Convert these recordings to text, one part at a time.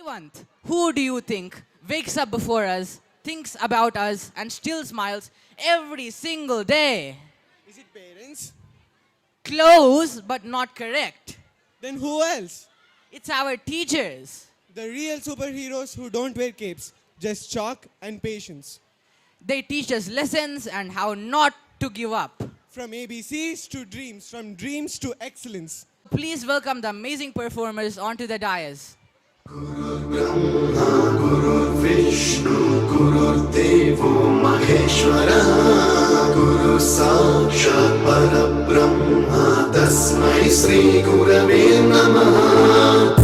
Devant, who do you think wakes up before us, thinks about us, and still smiles every single day? Is it parents? Close, but not correct. Then who else? It's our teachers. The real superheroes who don't wear capes, just chalk and patience. They teach us lessons and how not to give up. From ABCs to dreams, from dreams to excellence. Please welcome the amazing performers onto the dais. Vishnu गुरुर्देवो महेश्वरः गुरु साक्षात् परब्रह्म तस्मै श्री गुरवे नमः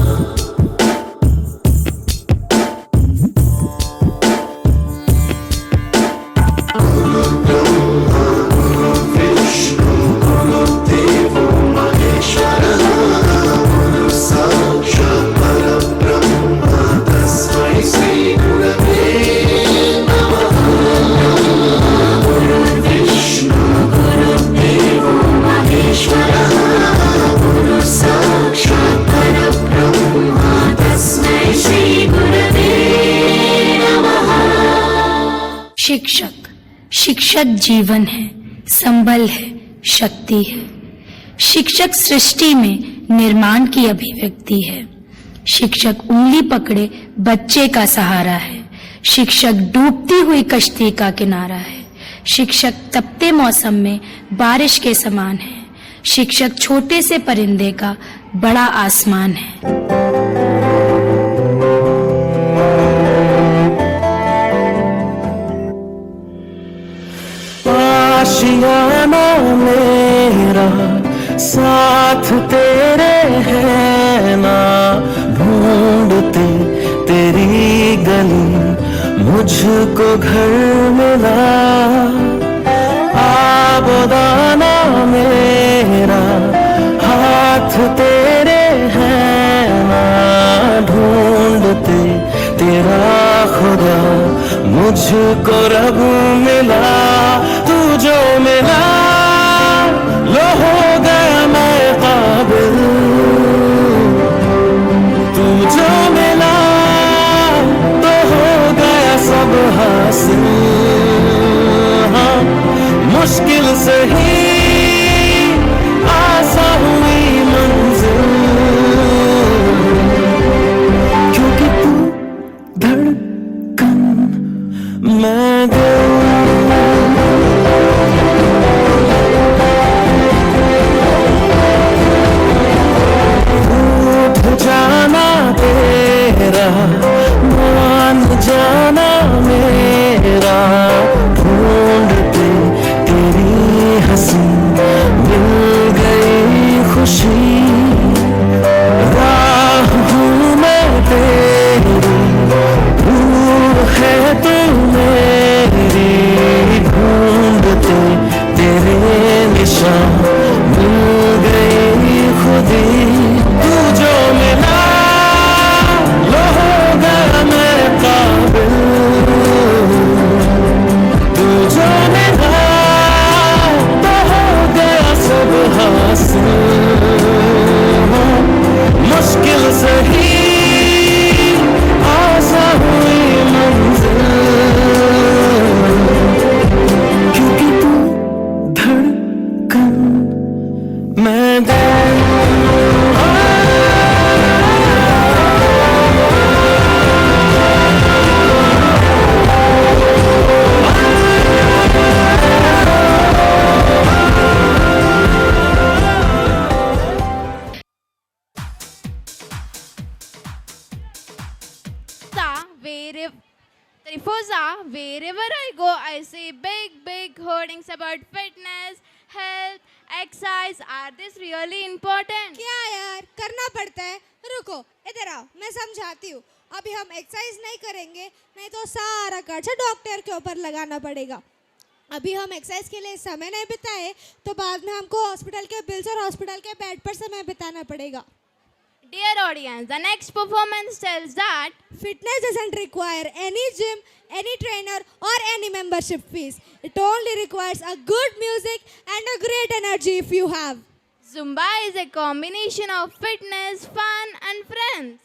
शिक्षक शिक्षक जीवन है, संबल है, शक्ति है। शिक्षक सृष्टि में निर्माण की अभिव्यक्ति है। शिक्षक उंगली पकड़े बच्चे का सहारा है। शिक्षक डूबती हुई कश्ती का किनारा है। शिक्षक तपते मौसम में बारिश के समान है। शिक्षक छोटे से परिंदे का बड़ा आसमान है। आशियाना मेरा साथ तेरे है ना, ढूंढते तेरी गली मुझको घर मिला। आबोदाना मेरा हाथ तेरे है ना, ढूंढते तेरा खुदा मुझको रब मिला। तू जो मिला लो हो गया मैं काबिल। तू जो मिला तो हो गया सब हासिल। हाँ, मुश्किल से ही आसान हुई मंजिल, क्योंकि तू धड़कन मैं दिल। जाना तेरा मान जाना मेरा, ढूंढते तेरी हंसी मिल गई खुशी। राह हूँ मैं तेरी, रूह है तू मेरी, ढूंढते तेरे निशान मिल गई खुदी। तू जो मिला लो हो गया मैं काबिल। तू जो मिला तो हो गया सब हासिल। मुश्किल से ही आसान हुई मंजिल, क्योंकि तू धड़कन मैं दिल। Wherever I go, I see big hoardings about fitness, health, exercise. Are this really important? क्या यार करना पड़ता है। रुको इधर आओ, मैं समझाती हूँ। अभी हम एक्सरसाइज नहीं करेंगे, नहीं तो सारा खर्चा डॉक्टर के ऊपर लगाना पड़ेगा। अभी हम एक्सरसाइज के लिए समय नहीं बिताए तो बाद में हमको हॉस्पिटल के बिल्स और हॉस्पिटल के बेड पर समय बिताना पड़ेगा। Dear audience, the next performance tells that fitness doesn't require any gym, any trainer or any membership fees. It only requires a good music and a great energy if you have. Zumba is a combination of fitness, fun and friends.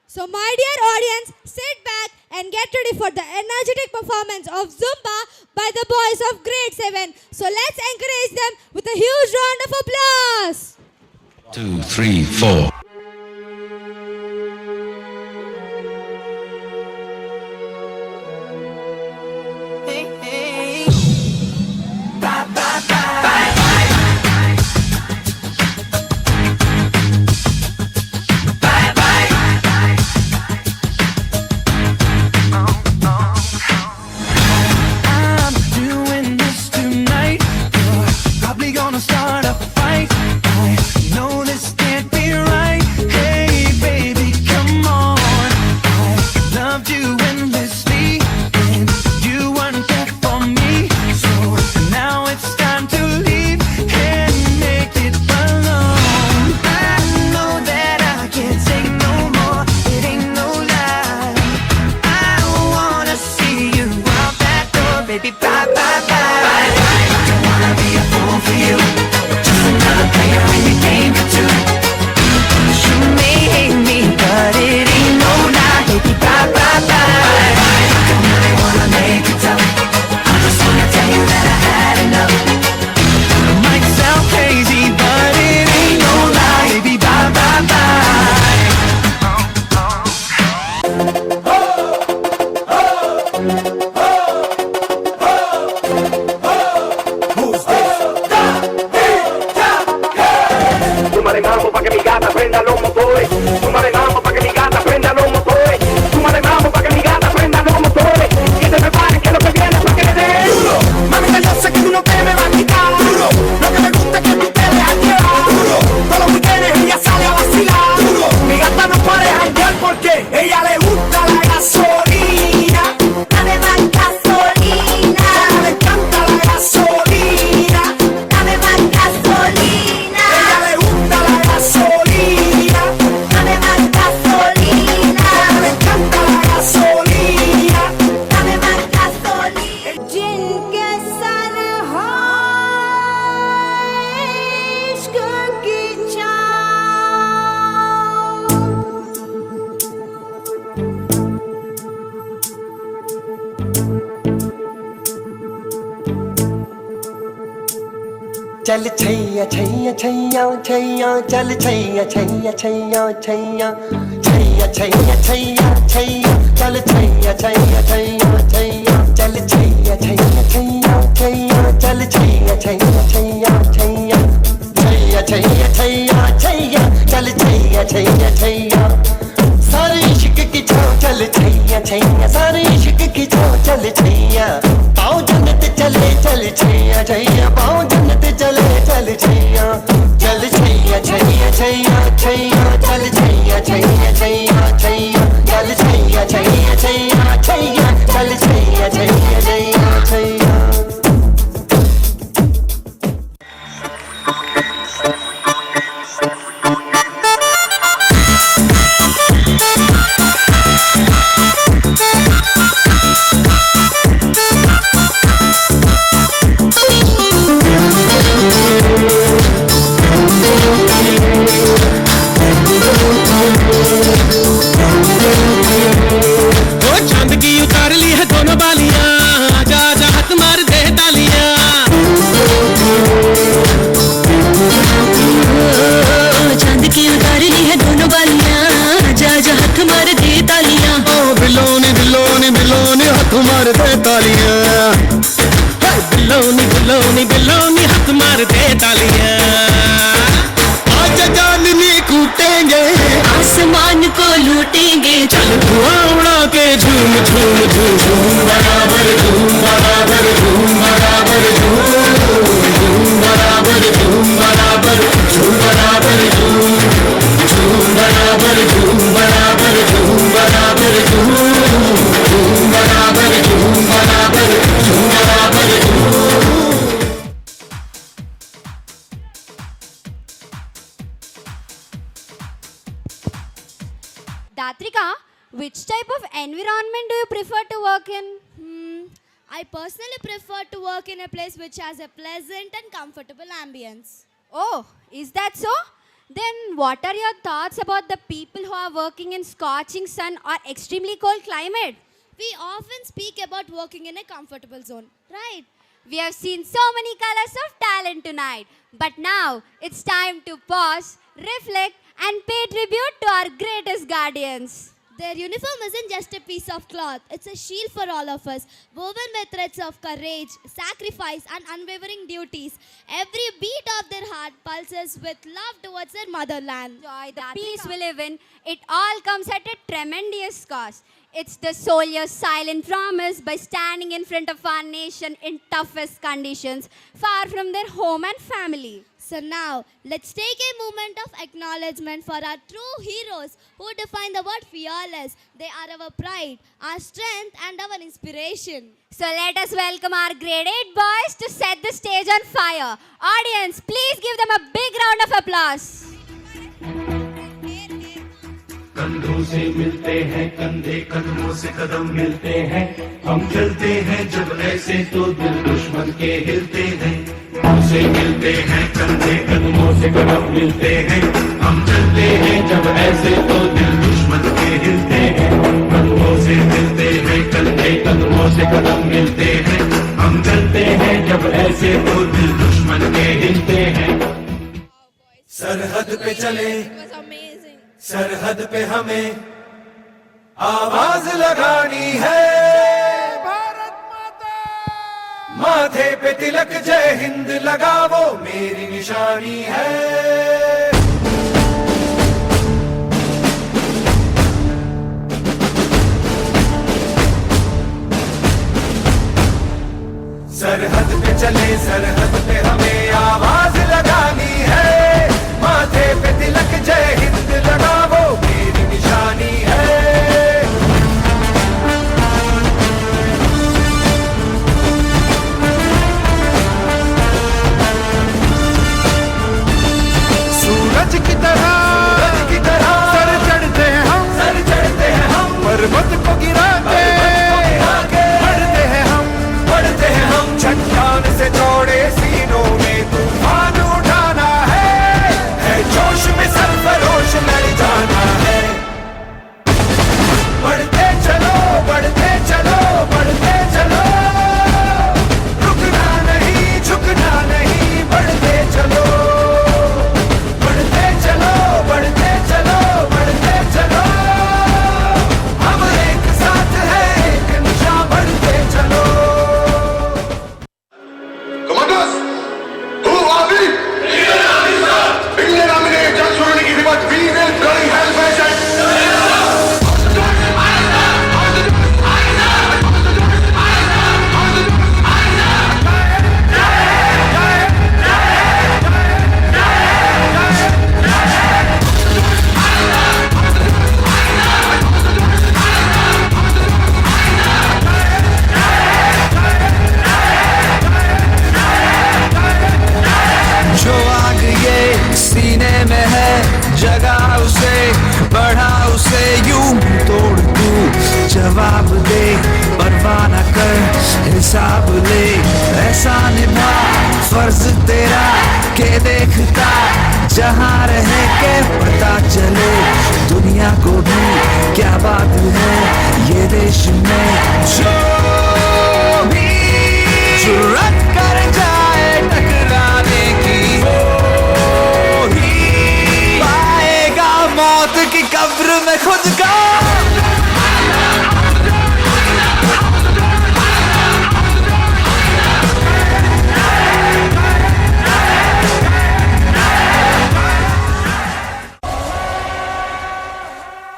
So my dear audience, sit back and get ready for the energetic performance of Zumba by the boys of grade 7. So let's encourage them with a huge round of applause. 2, 3, 4. I'm doing this tonight. You're probably gonna start a fight. I know this can't be right. Hey, baby, come on. I loved you endlessly, and you weren't there for me. So now it's time to leave and make it alone. I know that I can't take no more. It ain't no lie. I wanna see you out that door, baby. Bye, bye, bye. Don't wanna be a fool for you. Just another player in your game for two. You may hate me, but it ain't no lie, baby. Bye, bye, bye. Don't really wanna make it tough. I just wanna tell you that I had enough. It might sound crazy, but it ain't no lie, baby. Bye, bye, bye. Súmale mambo pa' que mi gata prenda los motores. Súmale mambo pa' que mi gata prenda los motores. Súmale mambo pa' que mi gata prenda los motores. Que se preparen que lo que viene es pa' que le den duro. Mami, que yo sé que tú no te me vas a quitar duro. Lo que me gusta es que tú te dejas llevar duro. Todos los weekendes ella sale a vacilar duro. Mi gata no puede janguear porque ella le gusta la gasolina. Dame más gasolina, Le encanta la gasolina. dame más gasolina, Ella le gusta la gasolina. dame más gasolina, Le encanta la gasolina. dame más gasolina. जिनके sir हो इश्क की चल छैया छैया छैया छैया चल छैया छैया छैया छैया छैया छैया छैया छैया चल छैया छैया छैया छैया चल छैया छैया छैया छैया चल छैया छैया छैया छैया छैया छैया छैया छैया चल छैया छैया छैया सारे इश्क की छाँव चल छैया छैया सारे इश्क की छाँव चल छैया पाँव जन्नत चले चल छैया छैया पाँव जन्नत चले चल छैया चल छैया छैया छैया छैया चल छैया छैया छैया छैया चल छैया छैया छैया छैया चल छैया छैया छैया छैया चांद की उतार ली है दोनों बालियां, आजा आजा हाथ मार दे तालियां। चांद की उतार ली है दोनों बालियां, आजा आजा हाथ मार दे तालियां। ओ बिलोनी बिलोनी बिलोनी हाथ मार दे तालियां। बिलोनी बिलोनी बिलोनी हाथ मार दे तालियां। आज चांदनी कूटेंगे, आसमान को लूटेंगे, चल धुआं उड़ा के झूम झूम झूम झूम बराबर झूम बराबर झूम बराबर झूम झूम बराबर झूम बराबर झूम बराबर झूम झूम बराबर झूम बराबर झूम बराबर झूम झूम बराबर झूम बराबर झूम बराबर झूम। Datrika, which type of environment do you prefer to work in? I personally prefer to work in a place which has a pleasant and comfortable ambience. Oh, is that so? Then what are your thoughts about the people who are working in scorching sun or extremely cold climate? We often speak about working in a comfortable zone, right? We have seen so many colors of talent tonight. But now it's time to pause, reflect, and pay tribute to our greatest guardians. Their uniform isn't just a piece of cloth, it's a shield for all of us, woven with threads of courage, sacrifice, and unwavering duties. Every beat of their heart pulses with love towards their motherland. Joy, the peace we live in, it all comes at a tremendous cost. It's the soldier's silent promise by standing in front of our nation in toughest conditions, far from their home and family. So now, let's take a moment of acknowledgement for our true heroes who define the word fearless. They are our pride, our strength, and our inspiration. So let us welcome our grade 8 boys to set the stage on fire. Audience, please give them a big round of applause. कंधों से मिलते हैं कंधे कदमों से कदम मिलते हैं हम चलते हैं जब ऐसे तो दिल दुश्मन के हिलते हैं से मिलते हैं कंधे कदमों से कदम मिलते हैं हम चलते हैं जब ऐसे तो दिल दुश्मन के हिलते हैं कंधों से मिलते हैं कंधे कदमों से कदम मिलते हैं हम चलते हैं जब ऐसे तो दिल दुश्मन के हिलते हैं सरहद पे चले सरहद पे हमें आवाज लगानी है भारत माता माथे पे तिलक जय हिंद लगावो मेरी निशानी है सरहद पे चले सरहद पे हमें आवाज लगानी है माथे पे तिलक जय हिंद लगावो मेरी निशानी है सूरज की तरह सर चढ़ते हैं हम पर्वत को गिराते बढ़ते हैं हम चट्टान से जोड़े सीनों में तूफान उठाना है जोश में सरफरोश लड़ जाना है बढ़ते चलो बढ़ते चलो बढ़ते चलो रुकना नहीं झुकना नहीं बढ़ते चलो बढ़ते चलो बढ़ते चलो बढ़ते चलो हम एक साथ हैं एक निशा बढ़ते चलो Commanders, who are we? Indian Army ने जंग छोड़ने की हिम्मत we will bloody hell fashion. जो आग ये सीने में है जगा उसे बढ़ा उसे यूं तोड़ तू जवाब दे परवाह न कर हिसाब ले ऐसा निभा फर्ज तेरा के देखता जहां रह के पता चले दुनिया को भी क्या बात है ये देश में जो भी जुर्रत कर जाए टकराने की वो ही पाएगा मौत की कब्र में खुद का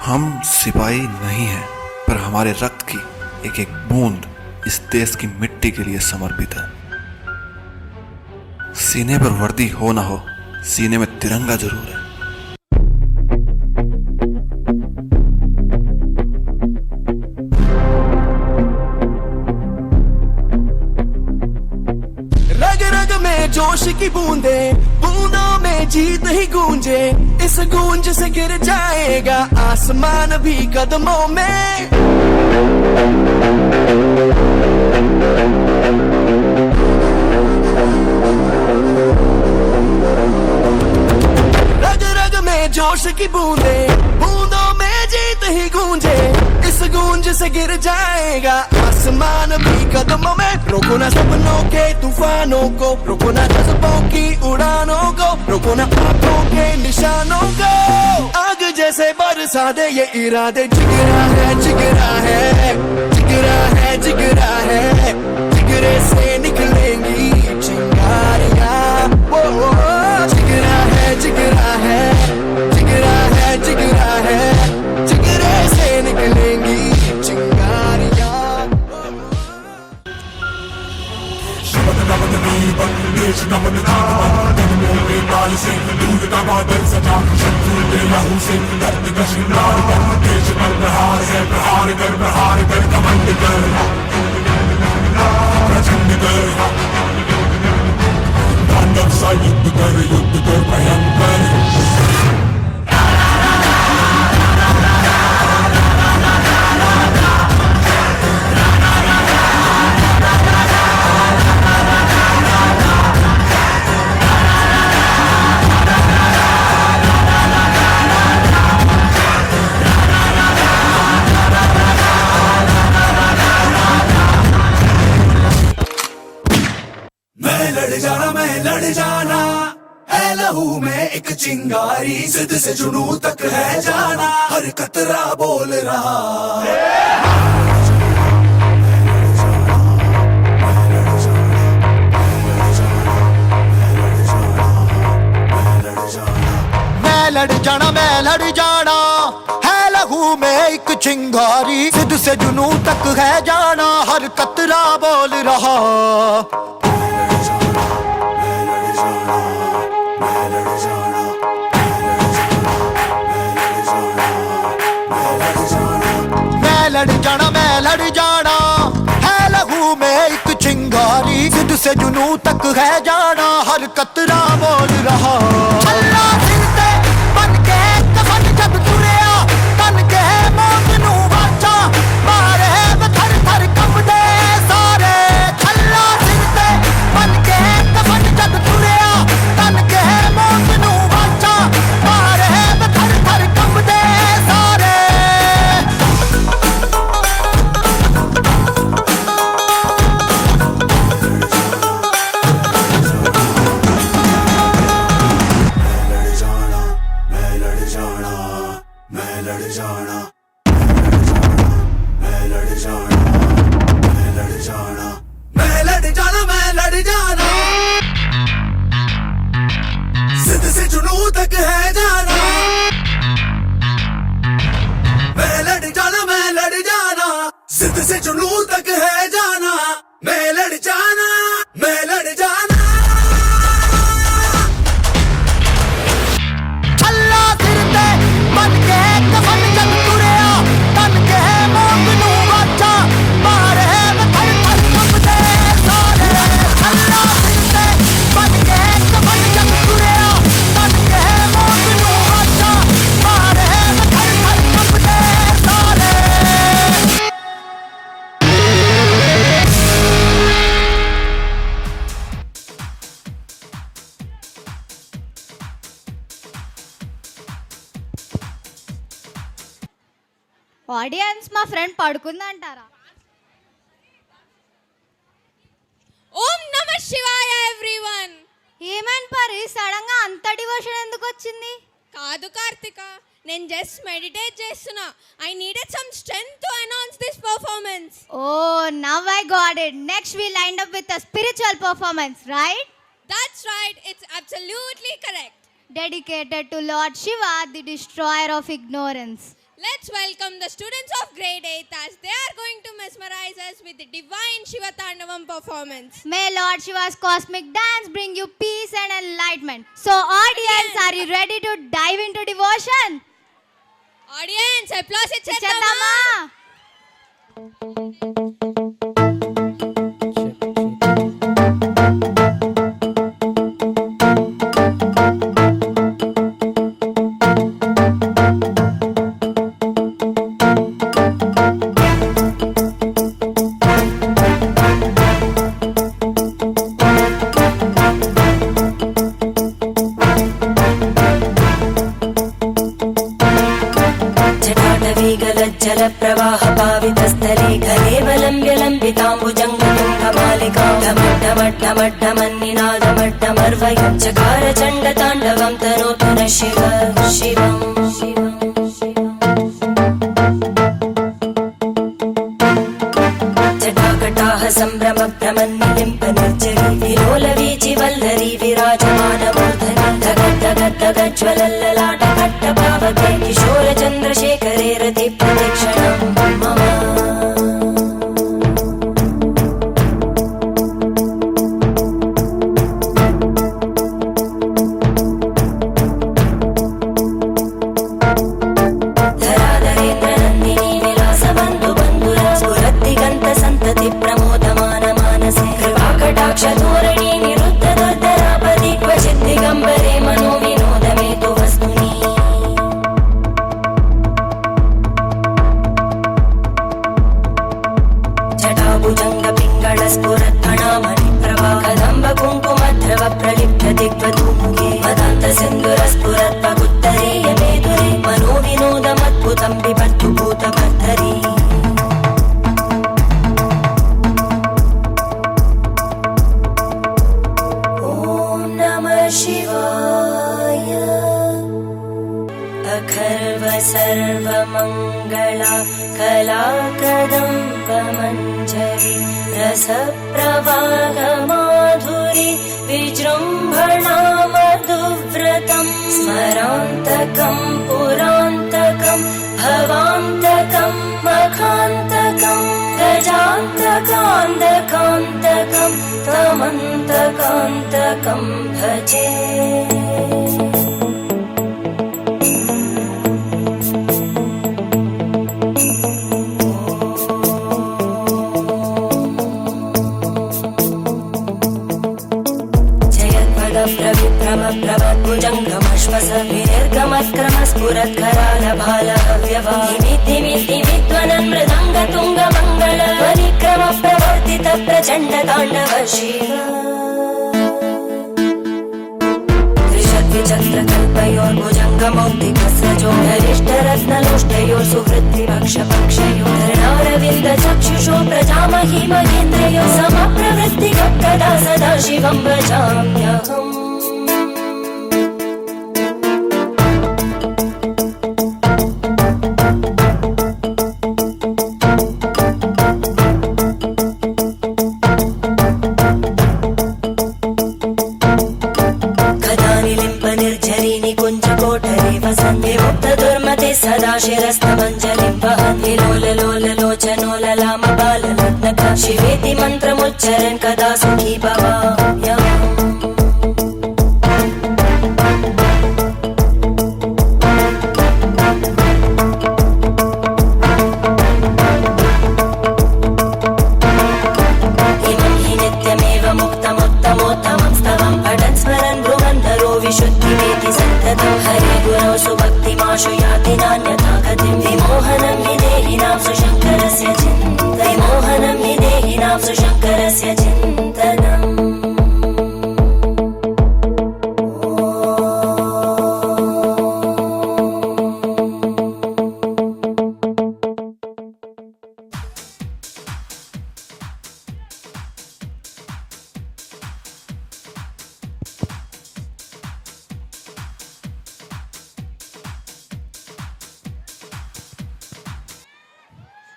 हम सिपाही नहीं हैं पर हमारे रक्त की एक एक बूंद इस देश की मिट्टी के लिए समर्पित है सीने पर वर्दी हो ना हो सीने में तिरंगा जरूर है रग रग में जोश की बूंदे बूंदों में जीत ही गूंजे इस गूंज से गिर जाएगा आसमान भी कदमों में रग जोश की बूंदे, बूंदों में जीत ही गूंजे, इस गूंज से गिर जाएगा आसमान भी कदमों में। रोको ना सपनों के तूफानों को, रोको ना जज्बों की उड़ानों को, रोको ना आंखों के निशानों को। आग जैसे बरसा दे ये इरादे, जिगरा है जिगरा है जिगरा है जिगरा है, जिगरे से निकलेंगी चिंगारियां। वो जिगरा है जिगरा है जिगरा है जिगरा है, जिगरे से निकलेंगी चिंगारियां। युद्ध कर भयंकर। मैं लड़ जाना है लहू में एक चिंगारी, जिद से जुनू तक है जाना, हर कतरा बोल रहा मैं लड़ जाना है लहू में एक चिंगारी, जिद से जुनू तक है जाना, हर कतरा बोल रहा। मैं लड़ जाना है लहू में एक चिंगारी, जिद से जुनू तक है जाना, हर कतरा बोल रहा। अल्लाह जिंदे बन के कफन जब तुरिया, तन के मौत नू वाचा, मारे थर थर कंबदे सारे। अल्लाह जिंदे बन के कफन जब तुरिया, तन के मौत नू वाचा, मारे थर थर कंबदे सारे। जिद से जुनू तक है जाना, मैं लड़ जाना, जिद से जुनू तक है जाना, मैं लड़ जाना, मैं लड़ जाना। अल्लाह जिंदे बन के कफन जब तुरिया, तन के मौत नू वाचा, मारे थर थर कंबदे सारे। अल्लाह जिंदे बन के कफन जब तुरिया, तन के मौत नू वाचा, मारे थर थर कंबदे सारे। ఆడియన్స్ మా ఫ్రెండ్ పడుకుందంటారా? ఓం నమ శివాయ ఎవ్రీవన్. ఏమైంది పరి, సడన్ గా అంత డివోషన్ ఎందుకు వచ్చింది? కాదు కార్తిక, నేను జస్ట్ మెడిటేట్ చేస్తున్నా. I needed some strength to announce this performance. Oh now I got it. Next we lined up with a spiritual performance, right? That's right, it's absolutely correct. Dedicated to Lord Shiva, the destroyer of ignorance. Let's welcome the students of grade 8 as they are going to mesmerize us with the divine Shiva Tandavam performance. May Lord Shiva's cosmic dance bring you peace and enlightenment. So audience, are you ready to dive into devotion? Audience, applause ఇచ్చేద్దామా? चञ्चल प्रवाह पावितस्थले कलेवलम्ब्य लम्बिताम्बुजङ्गतुङ्गमालिकां ढमड्ढमड्ढमड्ढमन्निनादमड्ढमर्वयं चकार चण्डताण्डवं तनोतु नः शिव शिवम् जटाकटाह सम्भ्रम भ्रमन्निलिम्प निर्जरी विलोलवीचि वल्लरी विराजमानमूर्धनि धगद्धगद्धगज्ज्वलल्ललाटकट्टपावके किशोर चन्द्रशेखरे रति प्रदक्षिणं मम धराधरेन्द्रनन्दिनी विलासबन्धु बन्धुरा स्फुरद्दिगन्त सन्तति प्रमोदमान मानसे कृपाकटाक्षधोरणी निरुद्ध दुर्धरापदि क्वचित् दिगम्बरे मनो विनोदमेतु वस्तुनि जटाभुजङ्ग पिङ्गळ स्फुरत्फणामणि प्रभा कदम्ब कुङ्कुमध्रव प्रलिप्त दिग्वधूमुखे मदान्त सिन्धुर स्फुरत्पगुत्तरीय मेदुरे मनो विनोदमद्भुतं बिभर्तु भूतभर्तरी शिवाय अखर्व सर्वमङ्गला कलाकदम्बमञ्जरी रसप्रवाहमाधुरी विजृम्भणा मधुव्रतं स्मरान्तकं पुरान्तकं भवान्तकं मखान्तकं गजान्तकान्तकान्तकं तमन्तकान्तकं भजे प्रभद्भुजङ्गमश्वस विनिर्गमत्क्रमस्फुरत्करालभालव्यवाधिमिद्धिमिद्धिमिध्वनन् मृदङ्गतुङ्गमङ्गल परिक्रम प्रवर्तित प्रचण्डताण्डव शिव त्रिशद्विचक्रकल्पयोर्भुजङ्गमौक्तिकस्रजो धरिष्ठरत्नलोष्टयोः सुवृत्तिपक्षपक्षयोः धरणारविन्दचक्षुषो प्रजामहि महेन्द्रयो समप्रवृत्तिकदा सदा शिवं भजाम्यहम् सदा शिरस्तमञ्जलिं वहन् विलोललोललोचनोललामबाललग्नक शिवेति मन्त्रमुच्चरन् कदा सुखी भवाम्यहम् इमं हि नित्यमेव मुक्तमुत्तमोत्तमं स्तवं पठन् स्मरन् ब्रुवन् नरो विशुद्धिमेति सन्ततं हरे गुरौ सुभक्तिमाशु याति नान्यथा गतिं विमोहनं हि देहिनां सुशङ्करस्य चिन्तनं विमोहनं हि देहिनां सुशङ्करस्य चिन्तनम्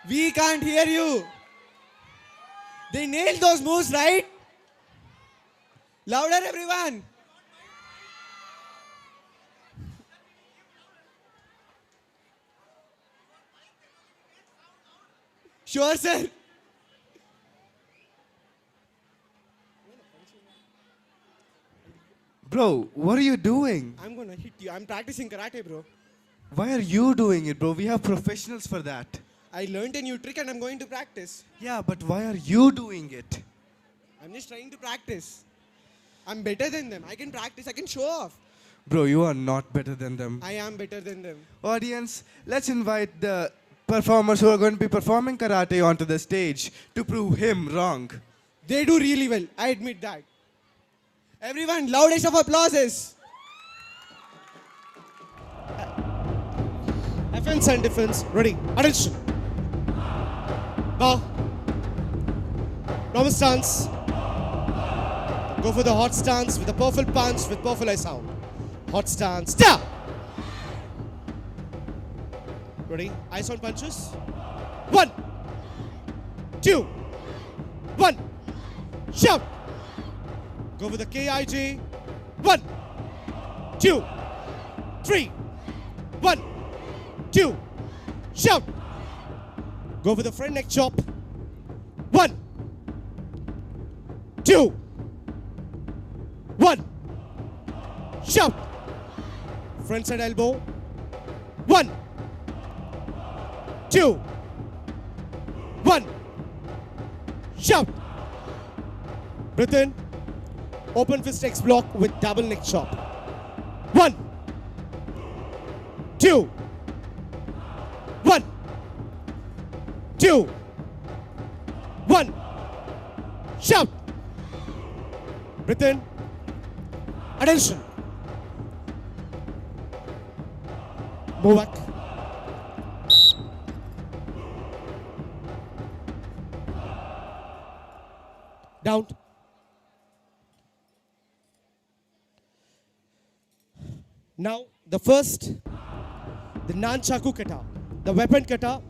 We can't hear you. They nailed those moves, right? Louder, everyone. Sure, sir. Bro, what are you doing? I'm gonna hit you. I'm practicing karate, bro. Why are you doing it, bro? We have professionals for that. I learned a new trick and I'm going to practice. Yeah, but why are you doing it? I'm just trying to practice. I'm better than them. I can practice. I can show off. Bro, you are not better than them. I am better than them. Audience, let's invite the performers who are going to be performing karate onto the stage to prove him wrong. They do really well. I admit that. Everyone, loudest of applauses. FM offense and defense. Ready? Attention. Bow. Normal stance. Go for the hot stance with a powerful punch with powerful eye sound. Hot stance. Down. Ready? Eye sound punches. 1, 2, 1. Shout. Go for the KIJ. 1, 2, 3. 1, 2. Shout. Go for the front neck chop. 1, 2, 1. Shout. Front side elbow. 1, 2, 1. Shout. Breathe in. Open fist X block with double neck chop. 1, 2, 1, 2, 1. Shout. Breathe in. Attention. Move back. Down. Now, the first, the Nunchaku kata, the weapon kata.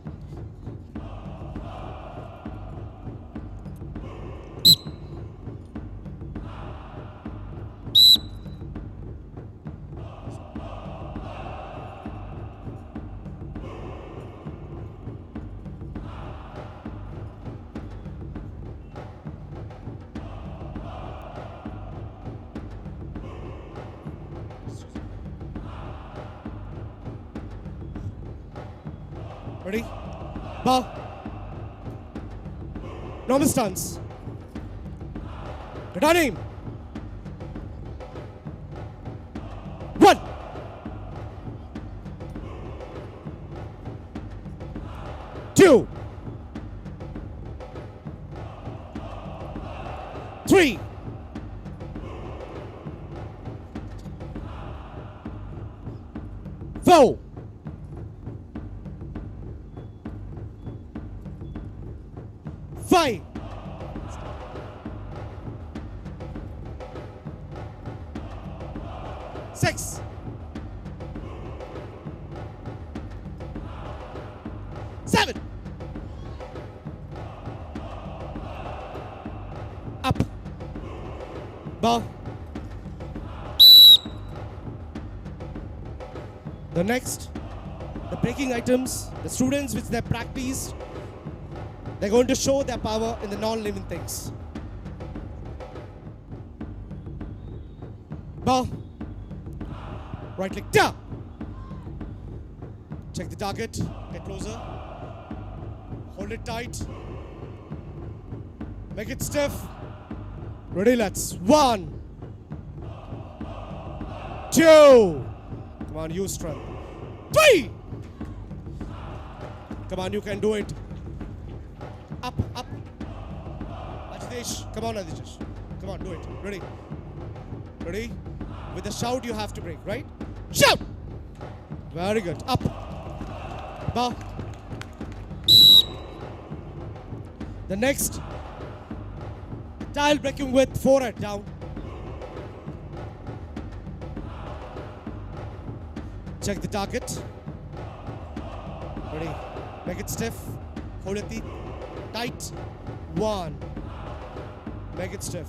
Ready? Bow. Normal stance. Kata name. 1, 2, 3. 4. 5. 6. 7. Up. Bow. The next, the breaking items, the students which they practiced, they're going to show their power in the non-living things. Bow. Right leg down. Check the target. Get closer. Hold it tight. Make it stiff. Ready, let's. 1, 2. Come on, use strength. 3. Come on, you can do it. Up, up. Ajitesh, come on, Ajitesh. Come on, do it. Ready? Ready? With a shout, you have to break, right? Shout! Very good. Up. Bow. The next, tile breaking with forehead down. Check the target. Ready? Make it stiff. Hold it tight. 1. Make it stiff.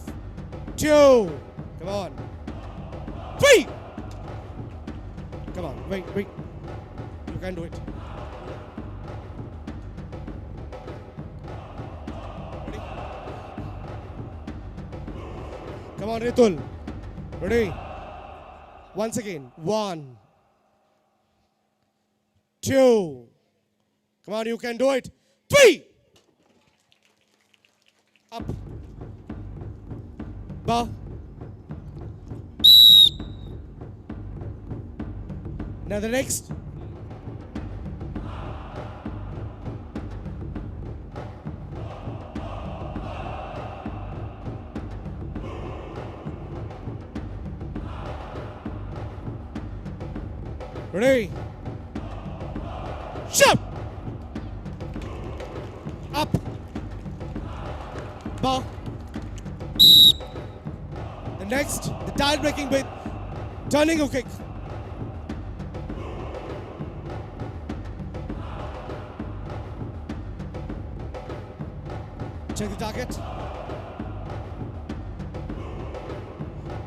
2. Come on. 3. Come on. Wait. You can do it. Ready? Come on, Ritul. Ready? Once again. 1, 2. Come on, you can do it. 3. Up. Bow. Now the next. Ready? Shoot! Up. Bow. The next, the tire breaking with turning hook kick. Check the target.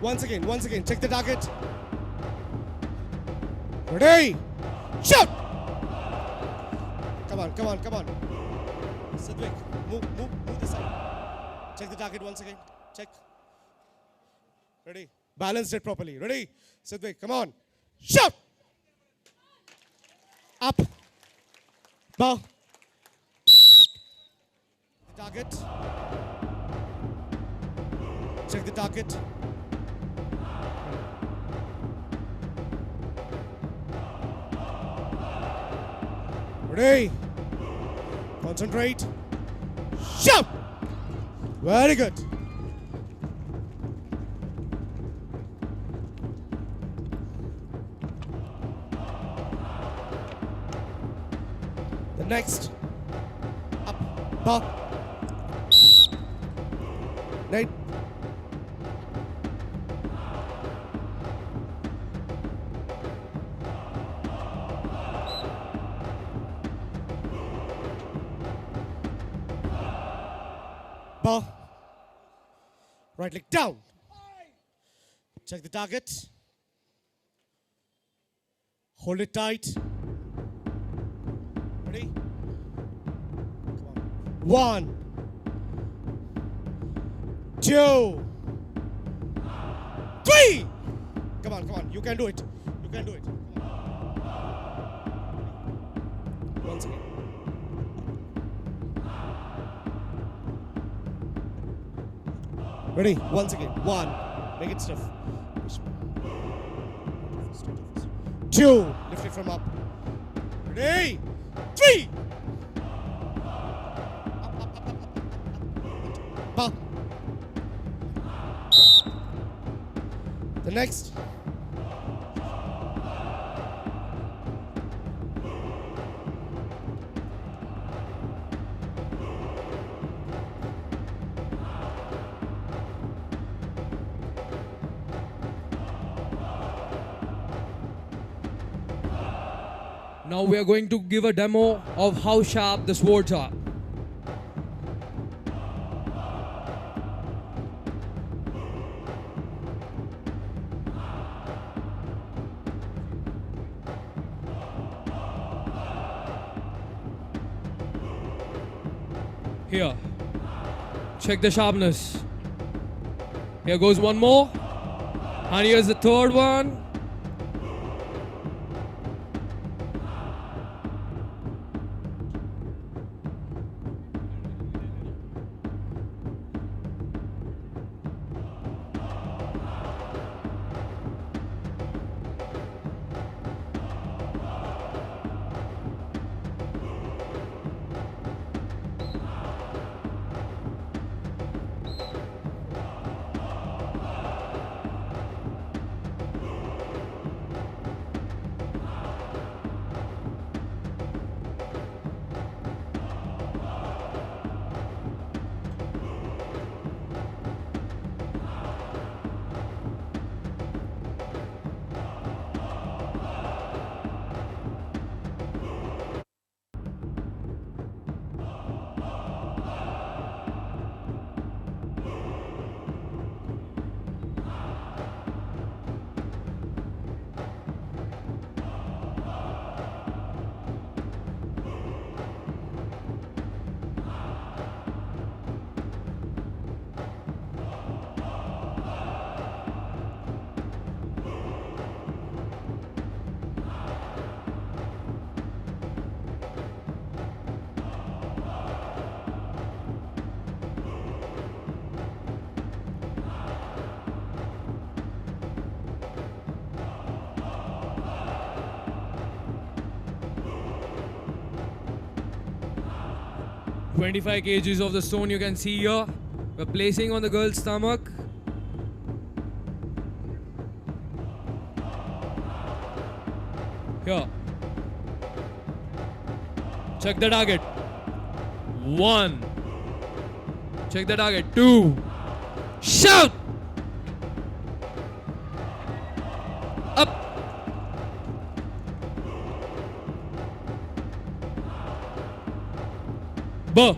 Once again, check the target. Ready? Shoot! Come on. Sidwik, move this side. Check the target once again. Check. Ready? Balanced it properly. Ready? Sidwik, come on. Shoot! Up. Bow. The target. Check the target. Ready? Concentrate. Shoot! Very good. The next. Up. Back. Right. Bow. Right leg down. Check the target. Hold it tight. Ready? Come on. 1, 2, 3. Come on. You can do it. Come on. Once again. Ready? Once again. 1. Make it stiff. 2. Lift it from up. Ready? 3. Up. Bow. The next. Now we are going to give a demo of how sharp the swords are. Here, check the sharpness. Here goes one more. And here's the third one. $25 kgs of the stone you can see here. We're placing on the girl's stomach. Here. Check the target. 1. Check the target. 2. Shout! Up. Bo.